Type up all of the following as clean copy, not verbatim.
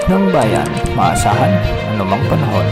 ng bayan, maasahan anumang panahon.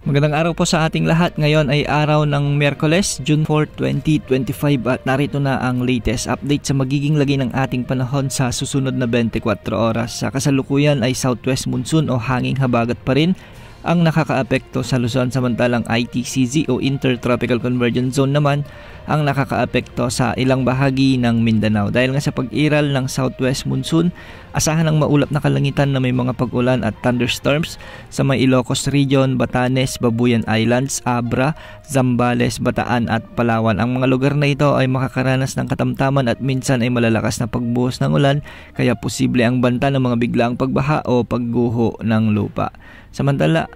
Magandang araw po sa ating lahat. Ngayon ay araw ng Miyerkules, June 4, 2025 at narito na ang latest update sa magiging lagay ng ating panahon sa susunod na 24 oras. Sa kasalukuyan ay southwest monsoon o hanging habagat pa rin ang nakakaapekto sa Luzon, samantalang ITCZ o Intertropical Convergence Zone naman ang nakakaapekto sa ilang bahagi ng Mindanao. Dahil nga sa pag-iral ng southwest monsoon, asahan ang maulap na kalangitan na may mga pag-ulan at thunderstorms sa may Ilocos Region, Batanes, Babuyan Islands, Abra, Zambales, Bataan at Palawan. Ang mga lugar na ito ay makakaranas ng katamtaman at minsan ay malalakas na pagbuhos ng ulan, kaya posible ang banta ng mga biglaang pagbaha o pagguho ng lupa. Samantala,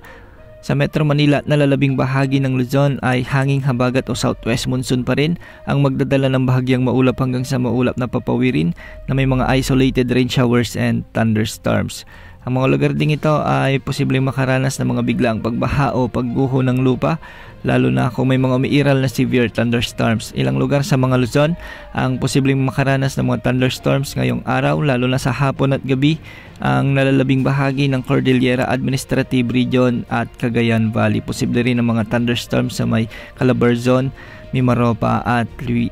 sa Metro Manila at nalalabing bahagi ng Luzon ay hanging habagat o southwest monsoon pa rin ang magdadala ng bahagyang maulap hanggang sa maulap na papawirin na may mga isolated rain showers and thunderstorms. Ang mga lugar ding ito ay posibleng makaranas ng mga biglaang pagbaha o pagguho ng lupa, lalo na kung may mga umiiral na severe thunderstorms. Ilang lugar sa mga Luzon ang posibleng makaranas ng mga thunderstorms ngayong araw, lalo na sa hapon at gabi ang nalalabing bahagi ng Cordillera Administrative Region at Cagayan Valley. Posible rin ang mga thunderstorms sa may Calabarzon, Mimaropa at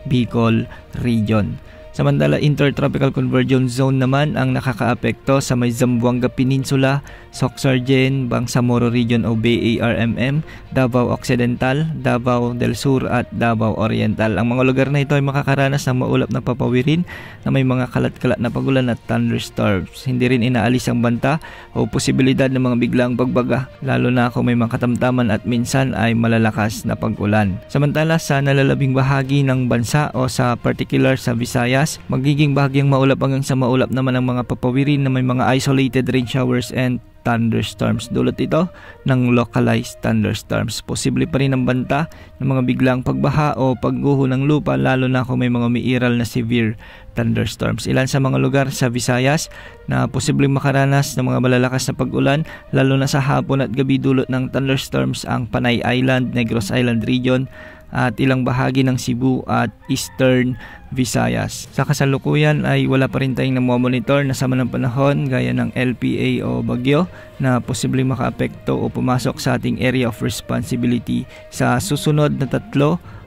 Bicol Region. Samantala, Intertropical Convergence Zone naman ang nakakaapekto sa may Zamboanga Peninsula, Soxargen, Bangsamoro Region o BARMM, Davao Occidental, Davao del Sur at Davao Oriental. Ang mga lugar na ito ay makakaranas ng maulap na papawirin na may mga kalat-kalat na pagulan at thunderstorms. Hindi rin inaalis ang banta o posibilidad ng mga biglaang pagbaga, lalo na kung may mga katamtaman at minsan ay malalakas na pag-ulan. Samantala, sa nalalabing bahagi ng bansa o sa particular sa Visayas, magiging bahagyang maulap hanggang sa maulap naman ang mga papawirin na may mga isolated rain showers and thunderstorms. Dulot ito ng localized thunderstorms. Posible pa rin ang banta ng mga biglang pagbaha o pagguho ng lupa, lalo na kung may mga umiiral na severe thunderstorms. Ilan sa mga lugar sa Visayas na posibleng makaranas ng mga malalakas na pag-ulan, lalo na sa hapon at gabi, dulot ng thunderstorms ang Panay Island, Negros Island Region at ilang bahagi ng Cebu at Eastern Visayas. Sa kasalukuyan ay wala pa rin tayong namomonitor na sama ng panahon gaya ng LPA o bagyo na posibleng makaapekto o pumasok sa ating area of responsibility sa susunod na 3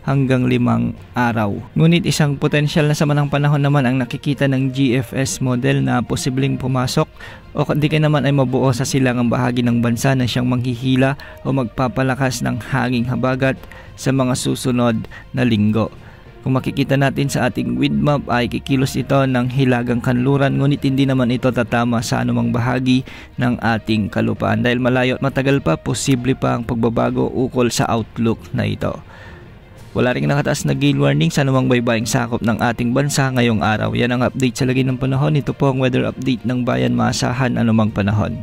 hanggang 5 araw. Ngunit isang potensyal na sama ng panahon naman ang nakikita ng GFS model na posibleng pumasok o di kaya naman ay mabuo sa silangang bahagi ng bansa na siyang manghihila o magpapalakas ng hanging habagat sa mga susunod na linggo. Kung makikita natin sa ating wind map ay kikilos ito ng hilagang kanluran, ngunit hindi naman ito tatama sa anumang bahagi ng ating kalupaan. Dahil malayo at matagal pa, posible pa ang pagbabago ukol sa outlook na ito. Wala ring nakataas na gale warning sa anumang baybaying sakop ng ating bansa ngayong araw. Yan ang update sa lagay ng panahon. Ito po ang weather update ng bayan, maasahan anumang panahon.